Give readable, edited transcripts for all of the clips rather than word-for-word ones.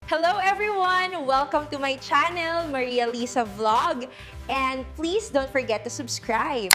Hello everyone! Welcome to my channel, Maria Lisa Vlog. And please don't forget to subscribe.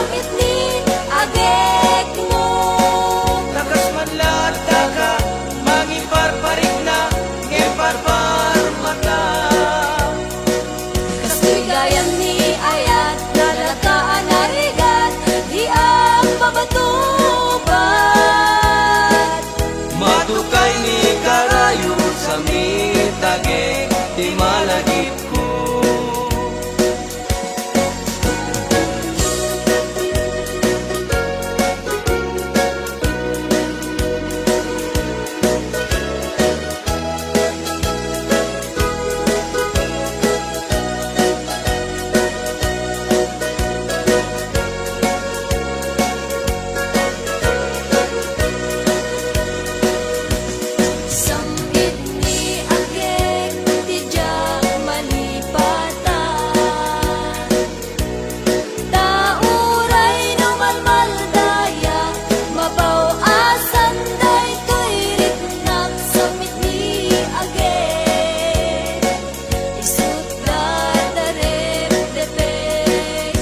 samit ni agek mo. Takas man lahat daga, mangiparparik na, ngeparpar mata. Kastoy gayam ni ayat, nalakaan narigat, di ang mabatubat. Matukay ni karayo sa mitage, di malagip ko. Samit ni agek, di jak malipatan. Tauray no malmaldaya, mabaw asan day to'y ritnak. Samit ni agek, isut dadarep depek.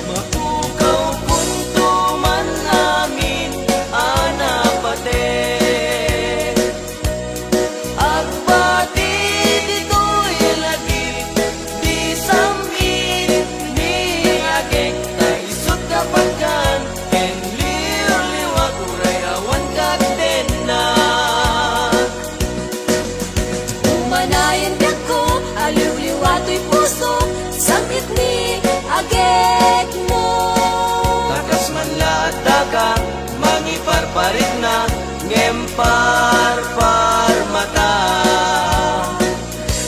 Matukaw kung tuman amin, anapate. Agbati dito'y lagip, di samit ni agek. Kaisot kapagkan, ken liw-liwag uray awan kadenak. Umanayan ka ko, aliw-liwato'y puso, samit ni agek mo. Takas man lahat daga, mangiparparik na, ngemparpar mata.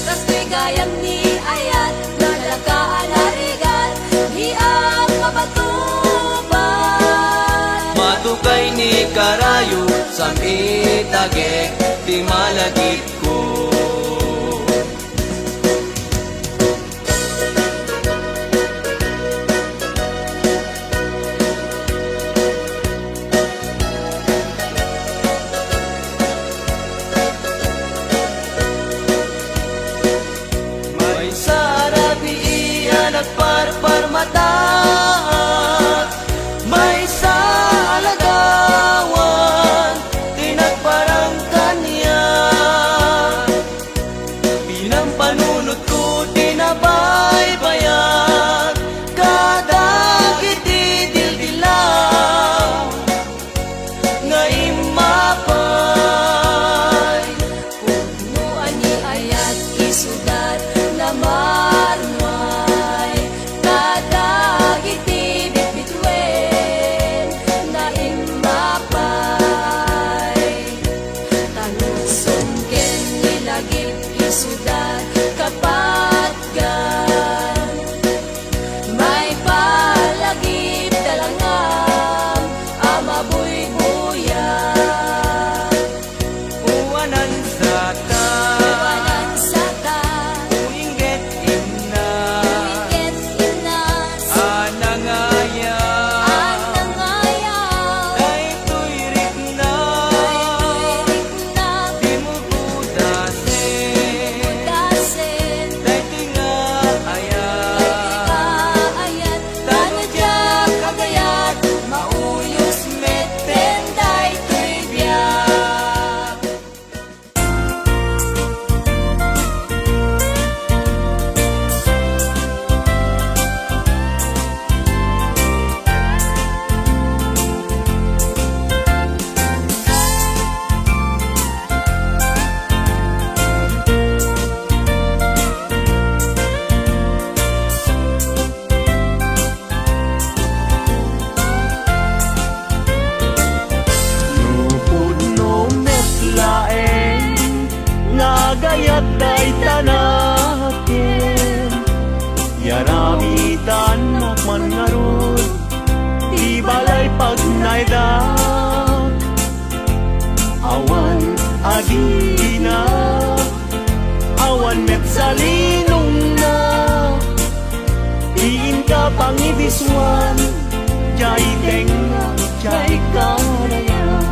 Kastoy gayam ni ayat, nalakaan narigat, di ang mabatubat. Matukay ni karayo, samitage, di malagip ko. May sarabi iyan at parpar mata. May sa alagawan, tinagparang kanya. Pinampanunot ko, tinabaybayan, kada kitidildilaw, ngayon mapay. Punuan ni ayat, isudat na marmay. Kadagiti bitbitwen, na imapay. Tanusong ken nilagip, isudat kapatgan. May palagip talangam, amabuy-buyan. Uwanan sa ta, Iwanan sa ta, uinggit imna, ingit inas, anangaya, anangayaw. daytoy rik na, Daytoy na di mo budasin, dasen, daytoy nga ayat. kaayat, tanadyak kagayat, mauyos meten daytoy biyak. Lupod no metlaeng, ngagayat day tanakin. Yaramitan nakman ngarod, di balay pag naidak. Awan adina, awan met salinong na. Diin ka pangibiswan, jay tenga, jay karayan.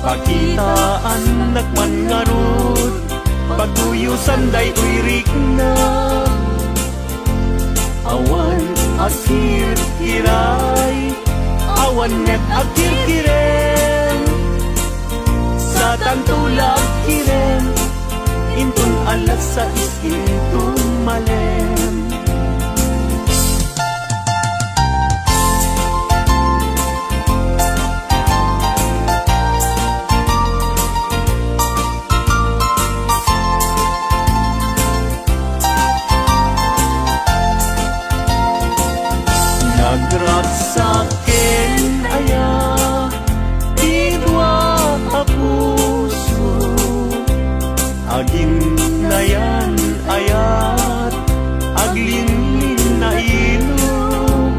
Pakitaan nakman ngarut, paguyusan day uirik na. Awan akir kiray, awan net akir kiren. Sa tantulag kiren, intun alas sa intun malem. Nagragsaken aya, idwa a puso, agin na yan ayat, aglinlin na ilog.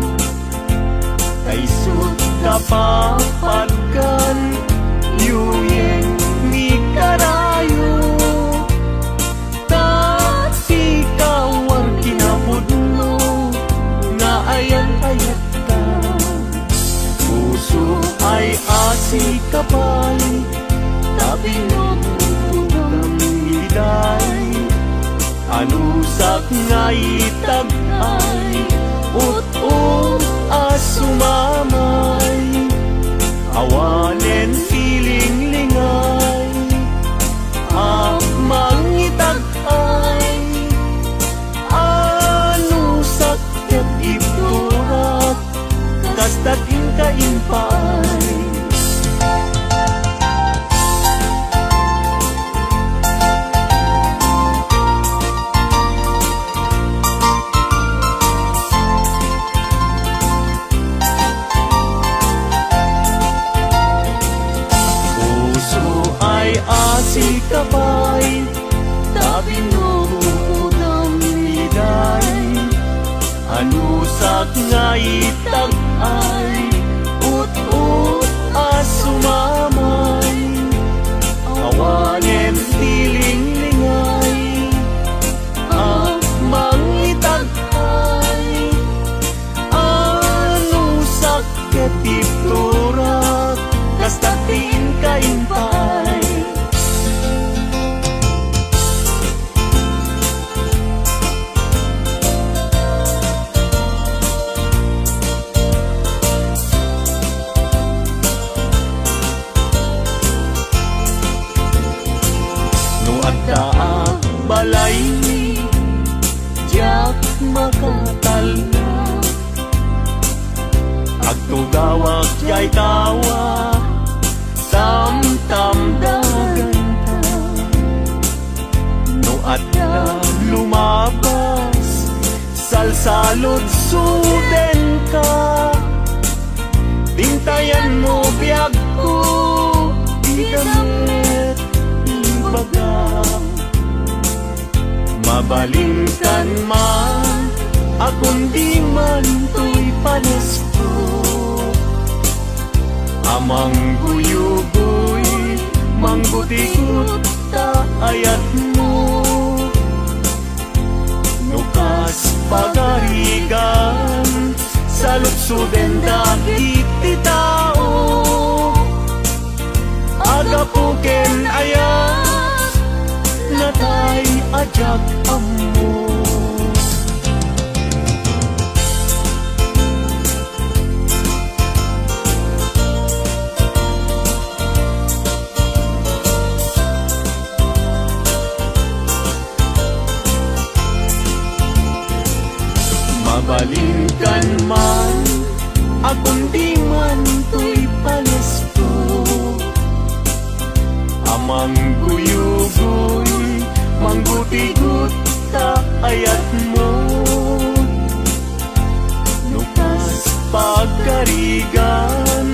Kaisot kapapagkan, yuyeng ni karayo. Tati kawar kinapudno, nga ayat-ayat ka. Puso ay asi kapay, tabinog utang iday. Anusak nga itagay, ut-ut asumamay. Awanen feeling lingay, mangitagay. Anusak ket iturak, kastat inka-impay. Puso ay asi kapay, tabinuhudang iday. Anusak nga itagay, ut-ut asumamay. Awanen tiling lingay, mangitagay. Anusak ket iturak, kastatin kaimpay. No adda balay ni jak makatalna, agtugawak jay tawa, tam-tam dagan ka. No adda lumabas, salsalot suden ka. Tintayan mo biyag ko, igamit ibaga. Mabalingkan man, akong di man to'y panesto. Amang guyugoy, manggutikot ta ayat mo. Nukas pagarigan, sa lutsuden dagit ti tao. Agapuken ayat, natay ajak amo. Mabalingkan man, akong di man to'y palesto. Amang guyugoy, mangguti-gut ta ayat mo. Nukas pagkarigan,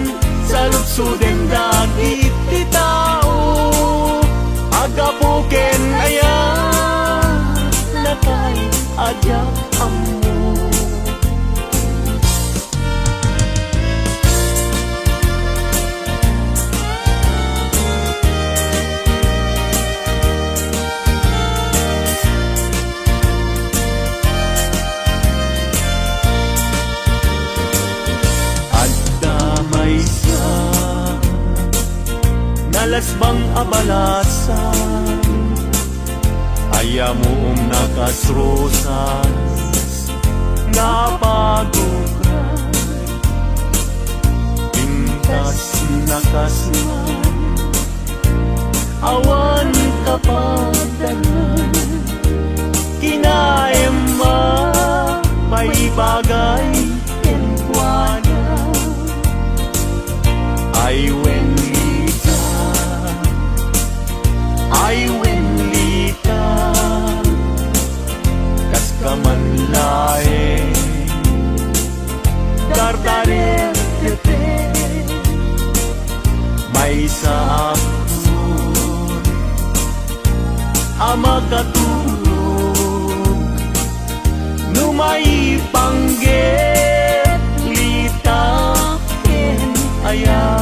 sa lutsuden dagit ti tao. Agapuken ayat, natay ajak amo. nalasbang abalasan, ayamu nakasrosas, napagukran, pintas nakasman, awan kapagdanan, kinaema may bagay kenkwana, ay wenlita, ay wenlita, kas kamanlae, dardarer tepe, may sa aksun, ama katulog, numay panggit, lita, ken ayah.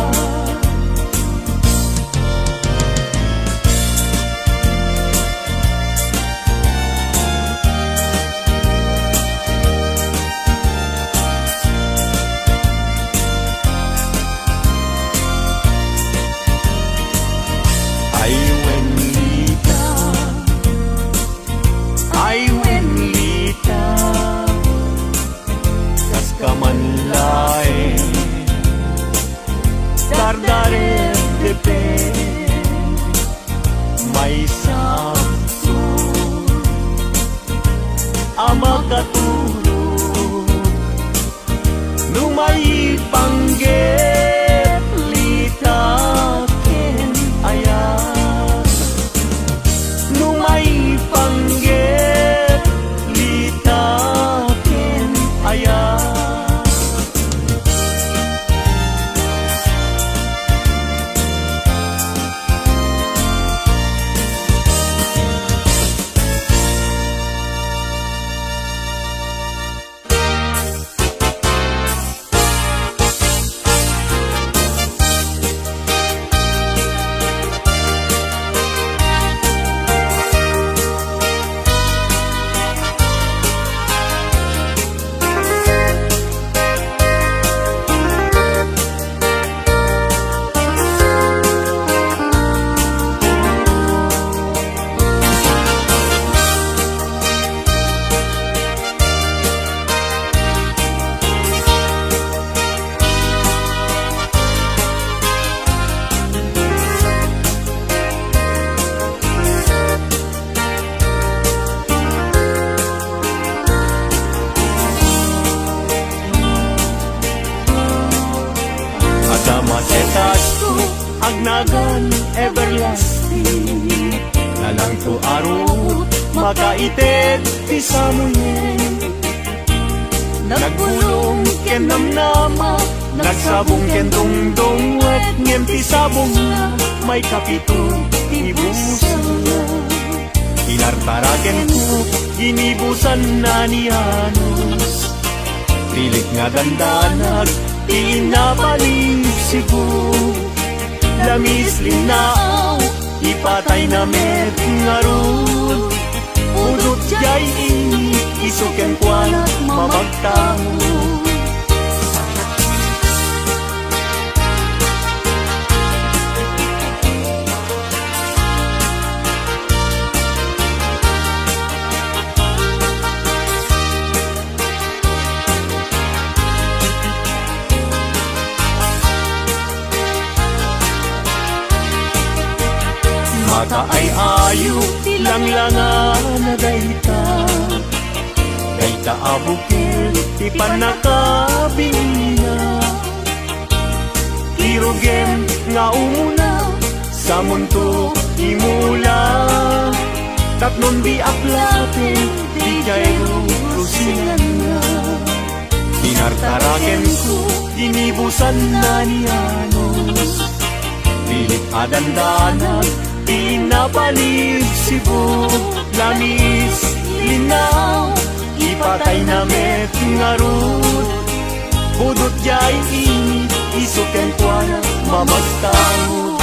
Ay wenlita, kas kamanlae, dardarer tepe, may samsun, ama katulog, numay panggit, lita, ken ayah, numay panggit, lita, ken ayah. Masetas ko agnagan everlasting, nalang to arot makaited ti samuyen, nagbulong ken namnama, nagsabong ken dongdong wet ngem ti sabong na, may kapito ibusan na, inartaraken ko ginibusan na ni Anos, pilit nga dandanag pinabalik sigur, lamis linao, ipatay na met ngarut, udot jay isuken kwanat mamagtao. Mata ay ayo, langlangan na dayta, dayta abukil, ti panakabingina, kirugem nga umuna, sa mundo imula, tapnon di aklapin, di kayo rusingan na, tinartaraken ko, ginibusan na ni Anos, pilit adandanag, pinapalib sibo, lamis, linaw, ipatay na met ngarut, budot jay init, isuken kwana mamagtao.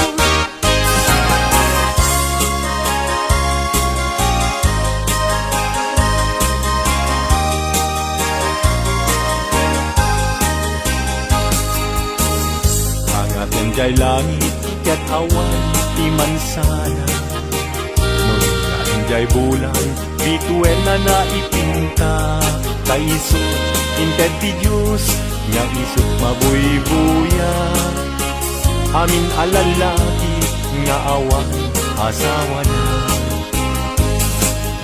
Angaten jay langit, ket awan ti mansana. Nun nga injay bulan, bituin na naipinta. Kaiso, inted ti Diyos, nga isot mabuybuya. Amin alalaki, nga awan asawa na.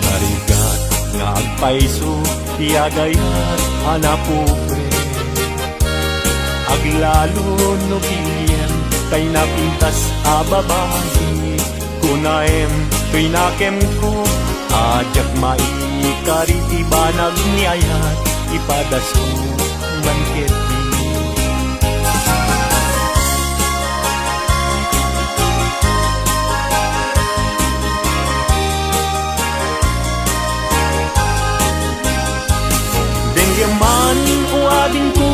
Narigat, nga agpaiso, tiagayat hanapupre. Aglalo no bilyen, kay napintas ababahi. Kunaem, kay nakem ko, ajak maikarit ibanag niyayat, ipadaso bangket ni. Denggeman uading ko,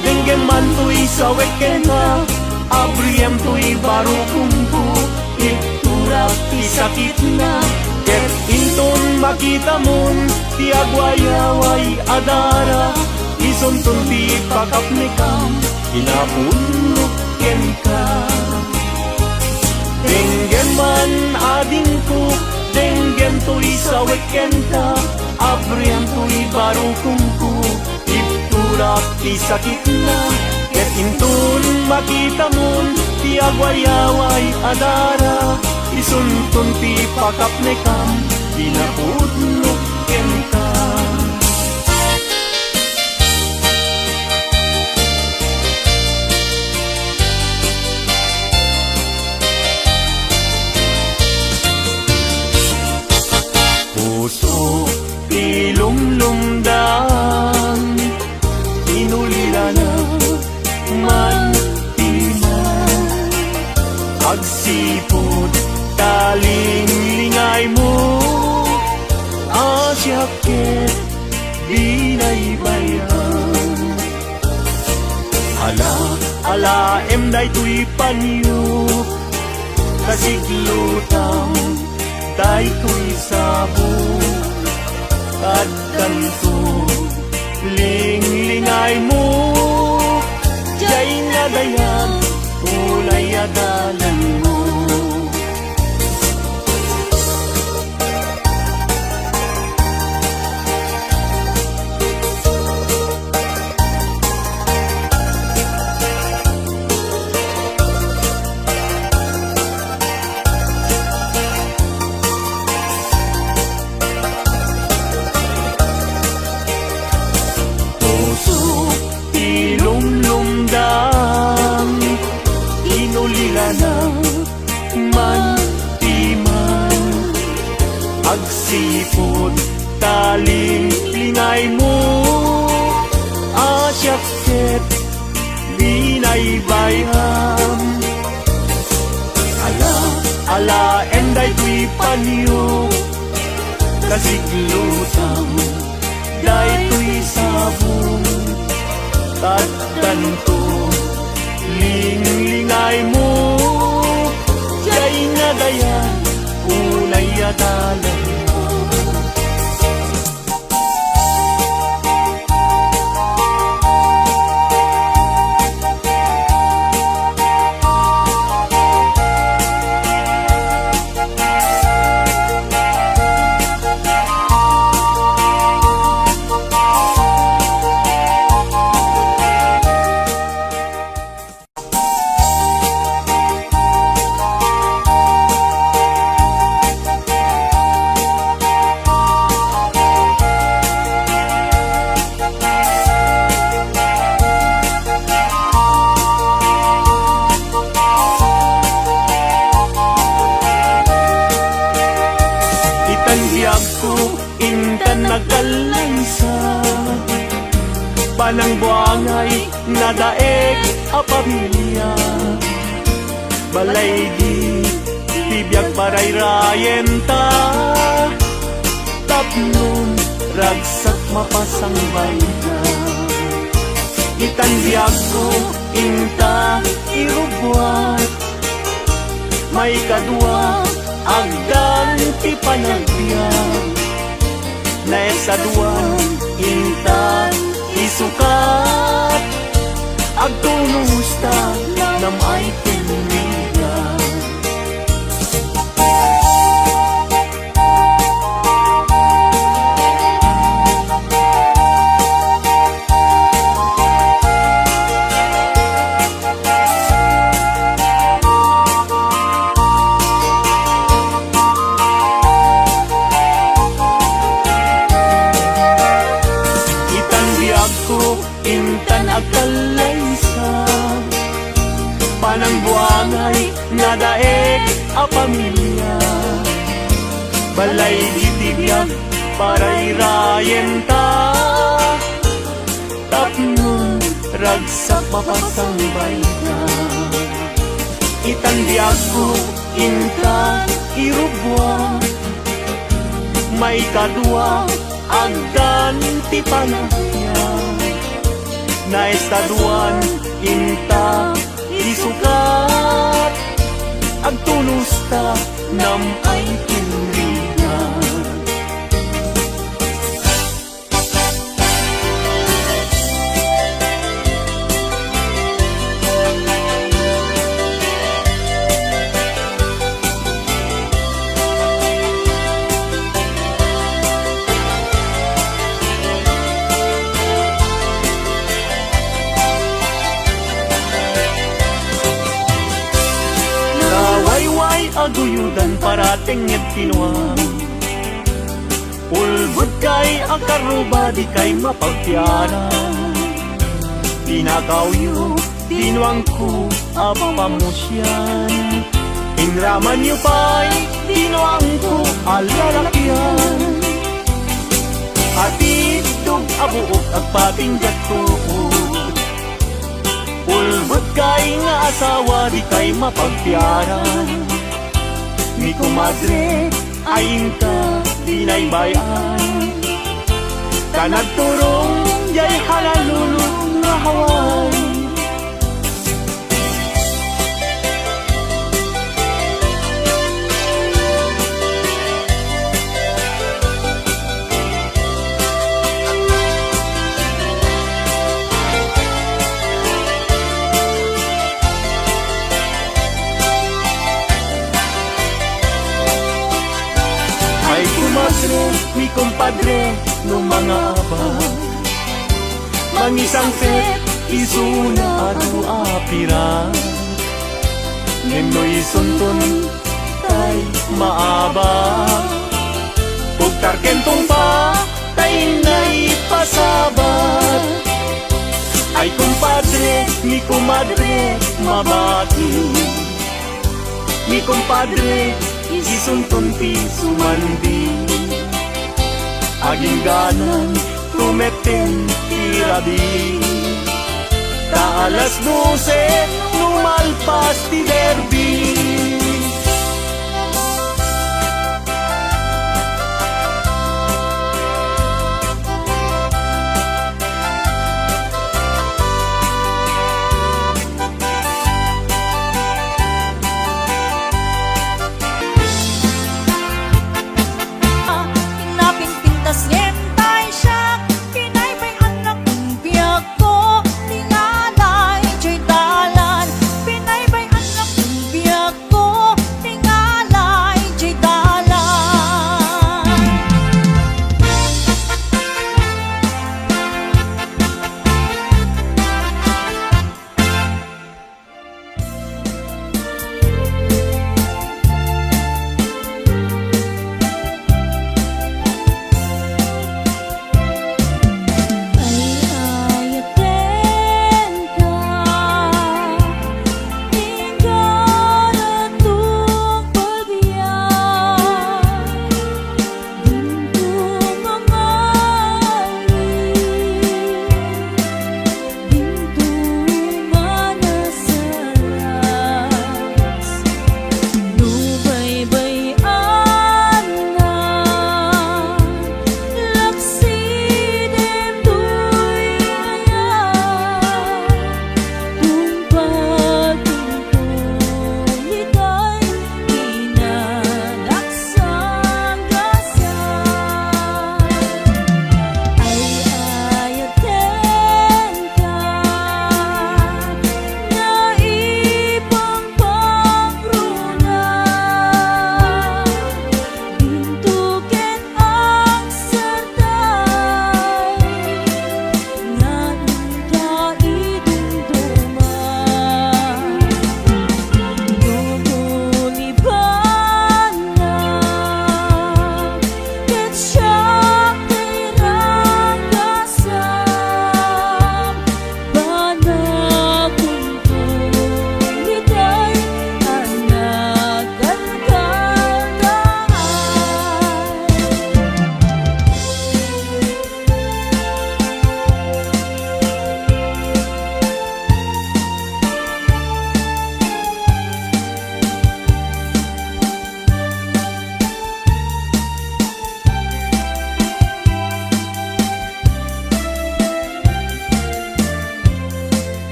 denggeman tu'y sawek na, abriyem tu'y barukungko, iturak ti sakit na. Ket inton makita mon, ti agwayaway adara, isuntun ti pakapnikam, inapunok ken ka. Denggeman ading ko, denggem tu'y sawek kenta, abriyem tu'y barukungko, iturak ti sakit na. Ket inton makita mon, ti agwayaway adara, isuntun ti pakapnekam, pinapudnok kenta. Puso ti lumlumdang, inulira na man agsipod taling-lingay mo, asyaket binaybayan. Ala day tuy panyo, kasiglutang day tuy sabo, at kanto ling-lingay mo, jay nga dayan ulay adalan mo. Puso ilumlumdang, inulila na man timan, agsipod taling-lingay mo, asyaket binaybayham. Ala enday tuy panyo, kasiglutang day tuy sabong, tagtanto ling-lingay mo, jay nga dayan ulay adalan mo. Itanbiyag ko, intan nagalaysa, panang buangay nadaeg a pamilya. Balay di tibiyag parayrayen ta, tapnon ragsak mapasang bayta. Itanbiyag ko, inta irubwat, may kadwa agdan ti panagbiag, na sa duwan inta isukat, agtunusta nam ay tinriga. a pamilya. Balay ditibyan para irayen ta, tapnon ragsak mapasambay ka. Itandiag ko inta irubwa, may kadwa agdan ti panahya. Naistaduan inta isukat, agtunos ta nam ay kinrigan. Aguyudan parating ngit kinuang, ulbud kay akaruba di kay mapagtiara. Pinakawyo tinuang ko apamusyan, inraman niyo pa'y tinuang ko alalakyan. Atidog abuok agpatinggat ko, ulbud kay nga asawa di kay mapagtiaran. Mi kumadre ayin ka dinaybayan, kanagturong jay halalulong nga haway. Mi compadre no mga abang, mangisang set isuna adu apira, nenoy sunton tay maaba, pugtarkentong pa tay nay pasabat. Ay compadre, mi comadre mabati, mi compadre isunton ti sumandi, aging ganan tumeten tirabi. Ta alas 12 numalpas ti derby. Pinay bay anak ng biyak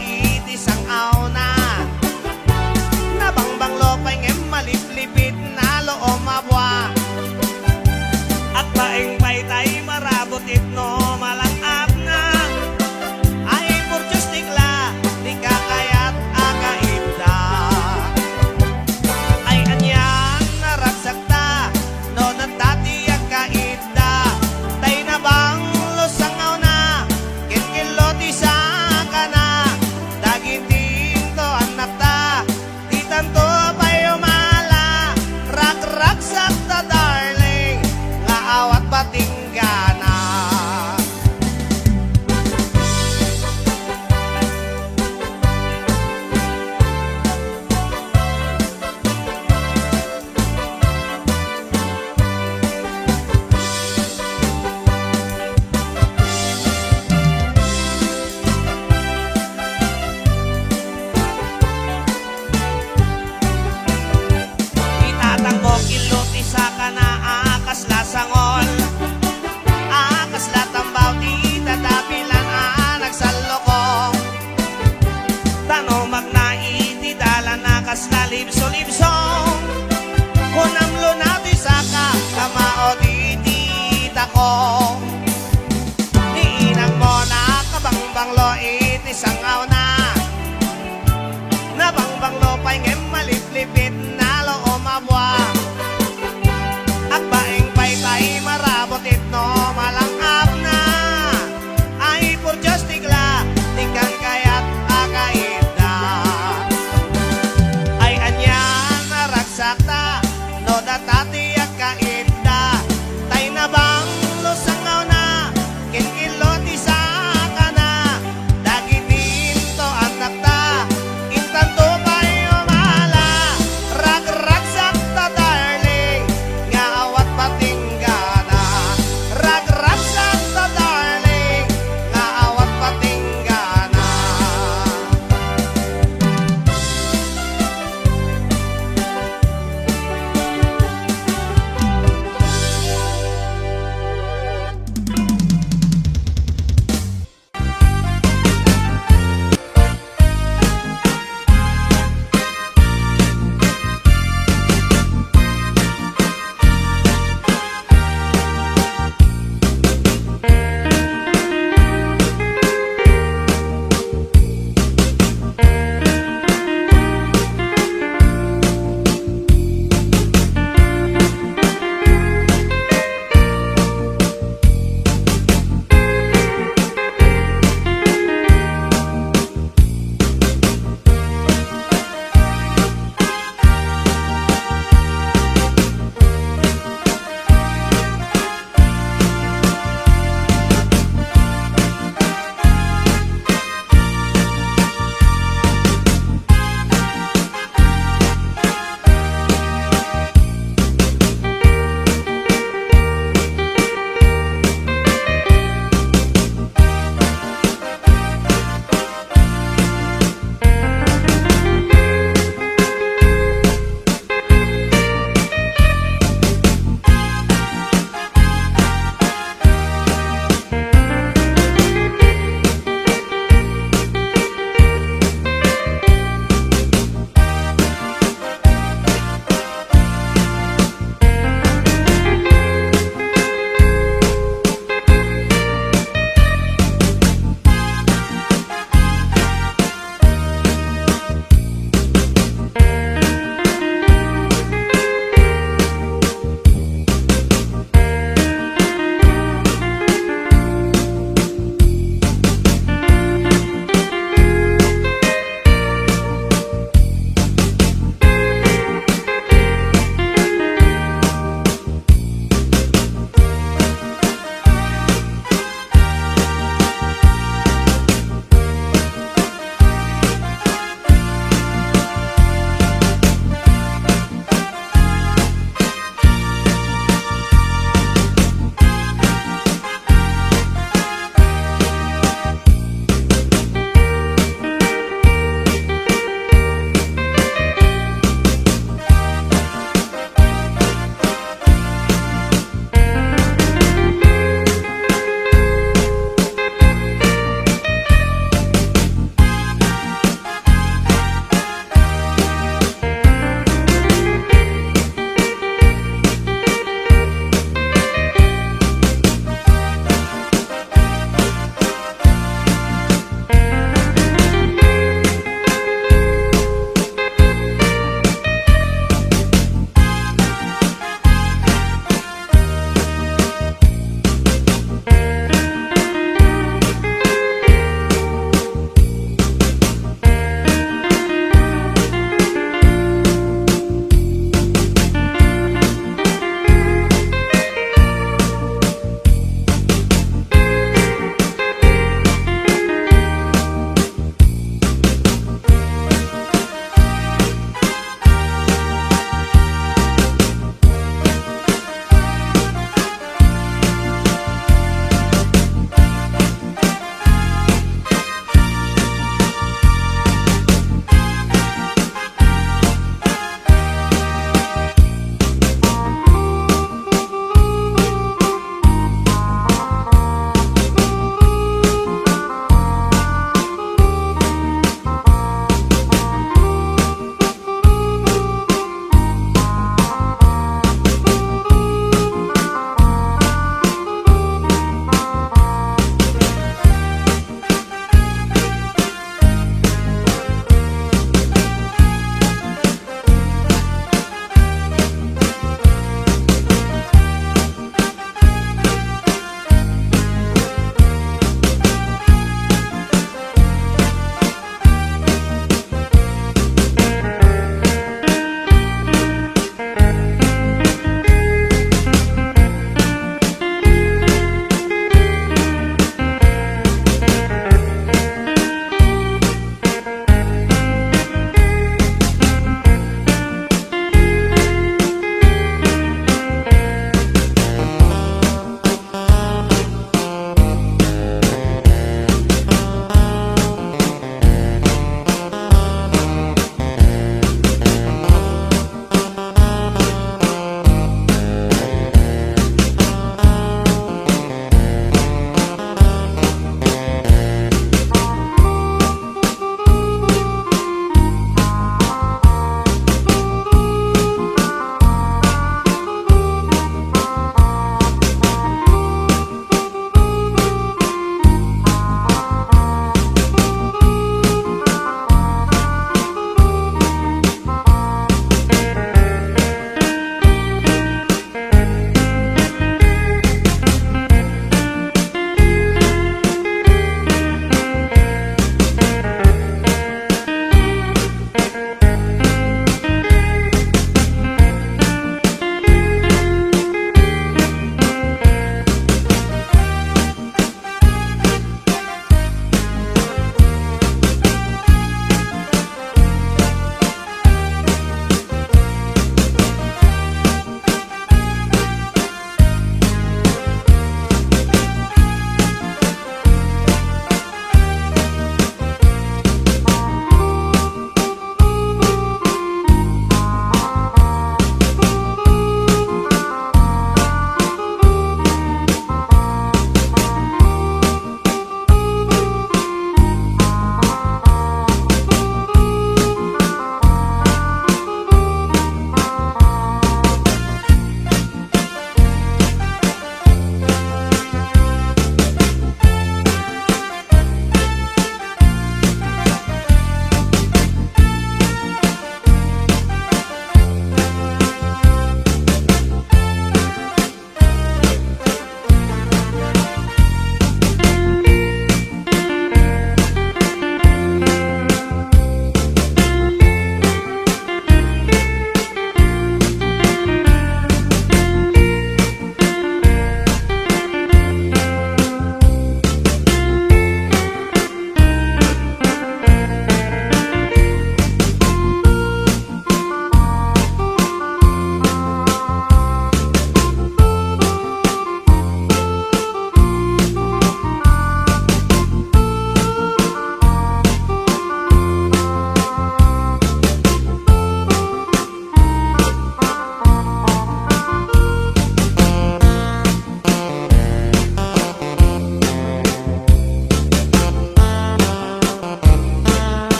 iti sang auna Nabangbang lo pa'y ngem maliplipit na lo o mabwa At paeng pa'y tay marabot itno malangap na Ay purchos tigla di kakayat akaita Ay anyan naragsakta no nagdati akaita Tay na bang lusangaw na kinkilo ti sa kana Dagitin to anak ta di tanto pa'y umala Rak-raksak ta darling nga awat patinggana Itatanggok ilot isa ka na akas lasangol Akas latambaw di tatapilan nagsalokong Tano magnaiti dala nakas lalibso-libsong Kunamlo na di saka kamao di tita ko Niinang mo na kabangbanglo iti sangaw na Nabangbanglo pa'y ngem maliplipit na lo o mabwa At baeng pa'y tay marabot itno malangap na Ay purchos tigla tingkan kayat akaida Ay anyan narak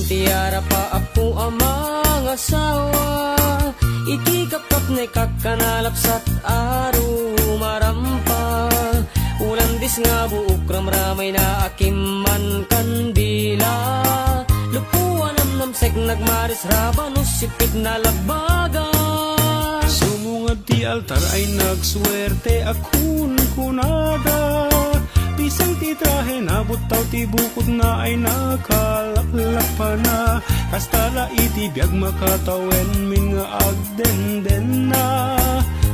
tiara pa ako ang mga asawa. Iti kapkap na kakanalapsat aro marampa. Ulandis nga buok ramramay na akimman kandila. Lupuan ang namsek nagmaris rabanos sipit na labaga. Sumungad ti altar ay nagswerte akun kunada. Pisang ti trahe nabot taw ti bukod na ay nakalaklak pa na. Kastala iti biyag makatawen min nga agdenden na.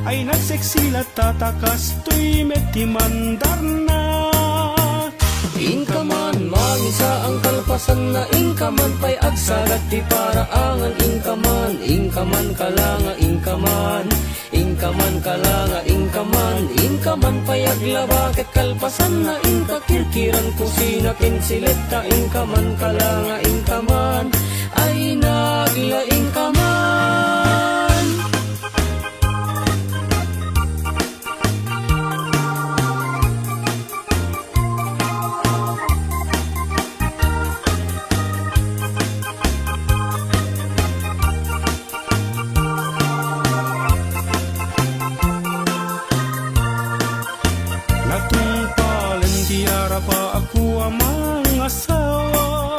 Ay nagseksilat tatakas tuy meti mandar na. Inkaman, mangisa ang kalpasan na inkaman pa'y agsagat ti paraangan. Inkaman, inkaman kalanga, inkaman. Inkaman kalanga, inkaman. Inkaman pa'y aglabakit kalpasan na inkakirkiran kusina kinsileta. Inkaman kalanga, inkaman. Ay nagla inkaman. Natungpalan tiara pa ako ang mga asawa.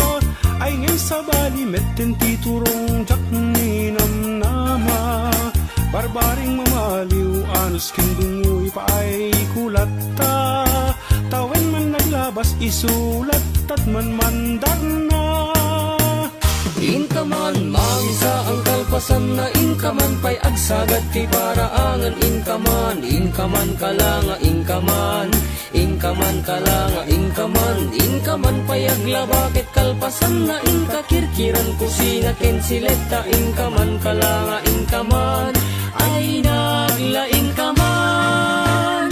Ay ngay sa bali metten ti turong jak ni namnama. Barbaring mamaliw anos kindungoy pa ay kulata. Tawen man naglabas isulat at man mandar na. Inkaman, mangisa ang kalpasan na inkaman pa'y agsagat ti paraangan. Inkaman, inkaman kalanga, inkaman. Inkaman kalanga, inkaman. Inkaman pa'y aglabakit kalpasan na inkakirkiran kusina kinsileta. Inkaman kalanga, inkaman. Ay nagla inkaman.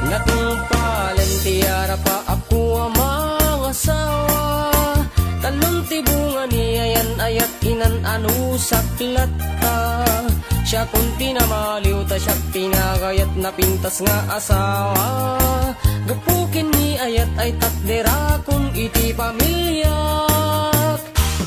Natungpalan tiara pa ako ang mga asawa. Talong tibungan niyayan ayat inan anu saklat ta. Siya kung tinamaliw ta siya pinagayat na pintas nga asawa. Gapukin ni ayat ay takdera kung iti pamilya.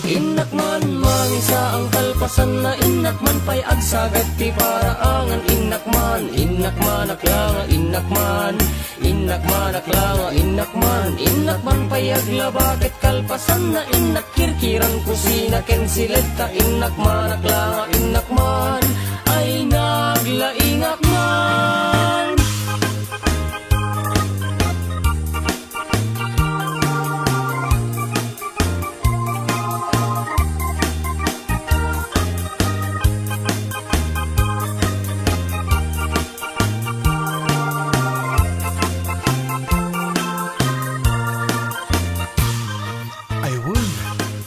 Inakman, mangisa ang kalpasan na inakman pa'y agsagat ti paraangan. Inakman, inakman aklanga, inakman. Inakman aklanga, inakman. Inakman pa'y aglabakit kalpasan na inakirkiran kusina kensileta. Inakman aklanga, inakman. Ay naglaingakman.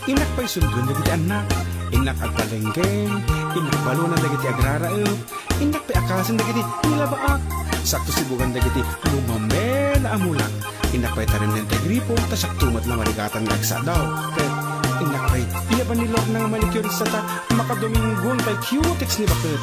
Inak pa'y sundun dagiti anak. Inak agkalengke. Inak balo na dagiti agraraep. Inak pa'y akasan dagiti nilabaak. Sakto sibugan dagiti lumamela amulak. Inak pa'y tarim ng tegripo. Tasak tumat na maligatan ngagsa daw. Kaya inak pa'y iya ba nilog ng manicure sa ta. Makadominggon pa'y cutex ni bakit.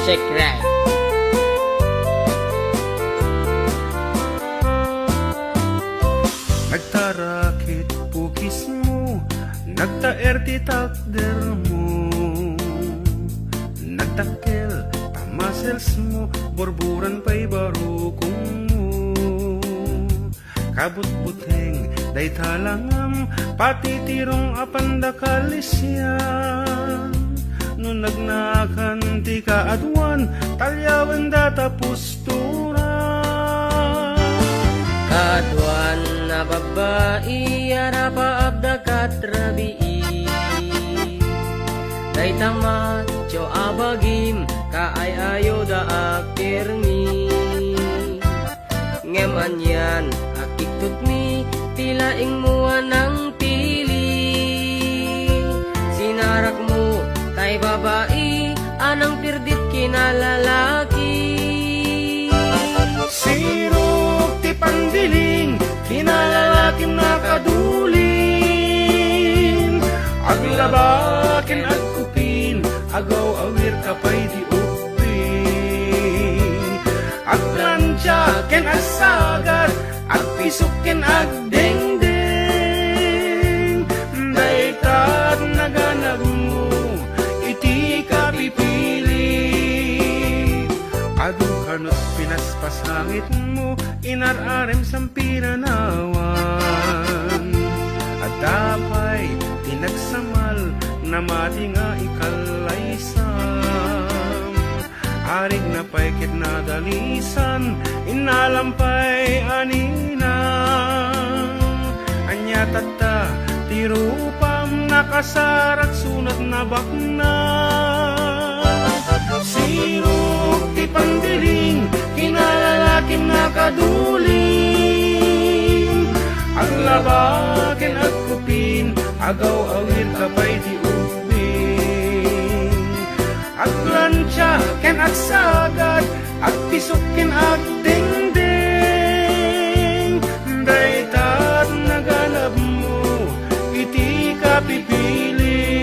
Check right. Nagtarakit pukis mo, nagtaer ti takder mo, nagtakkel tamasels mo, borburan pa'y baro kung kabut-buteng, day talangam, pati tirong apanda kalisya. No nagnakan ti kaadwan, talyawan data pustura. Kaduan na babae, arapa abda katrabii. Day tamat, jo abagim, kaay ayo da akirmi. Ngem anyan, akiktot mi, tilaing mo ng pili. Sinarak mo, kay babae, anang pirdit kinalalaki. Sirok ti pandiling, kinalalaking nakadulin. Aglabakin at kupin, agaw awir kapay di upin. Aglansya ken asagat, agpisukin agdengdeng. Daytat naganag mo, iti ka pipili. Adu kanot pinaspasangit mo, inararem sampiranawan. At dapay tinagsamal, na mati nga ikalaysam. Arig na paikit na dalisan, inalampay aninang. Anya tata, tirupam nakasarat sunat na bakna. Sirok ti pandiling, kinalalaking nakaduling. Aglabakin at kupin, agaw awir kapay di ubing. Aglansya ken agsagat, agpisukin agdengdeng. Daytat naganap mo, iti ka pipili.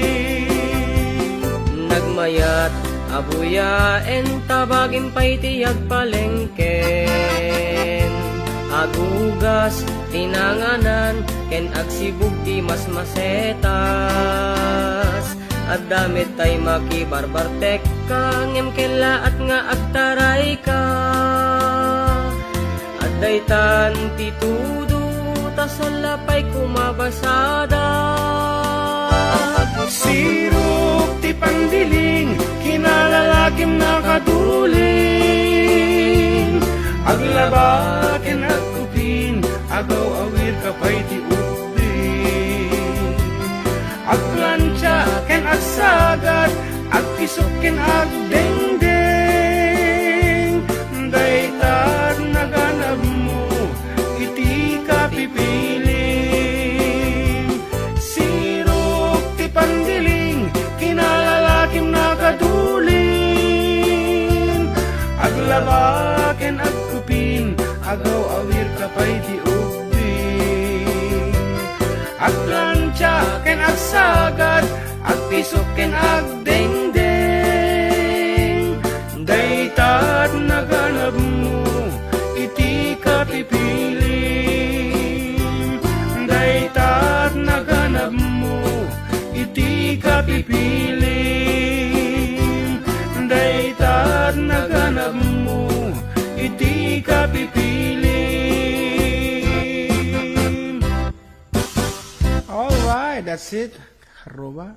Nagmayat, abuyaen, tabagin pa'y tiyag palengken. Agugas, tinanganan, ken agsibug di mas masetas. At damit tay makibarbartek ka, ngem kela at nga agtaray ka. At daytan titudo, tasolapay kumabasada. Sirok ti pandiling, kinalalaking nakaduling. Aglabakin at kupin, agaw awir kapay ti ubing. Aglansya ken agsagat, agpisukin agdengdeng. Daytat naganap mo, iti ka pipiling. Sirok ti pandiling, kinalalaking nakaduling. Aglabakin agkupin, agaw awir kapay ti ubing. Aglansya ken agsagat, agpisukin agdengdeng. Daytat naganap mo, iti ka pipiling. Daytat naganap mo, iti ka pipiling. Daytat naganap mo, iti ka pipiling. Alright, that's it. Karoba.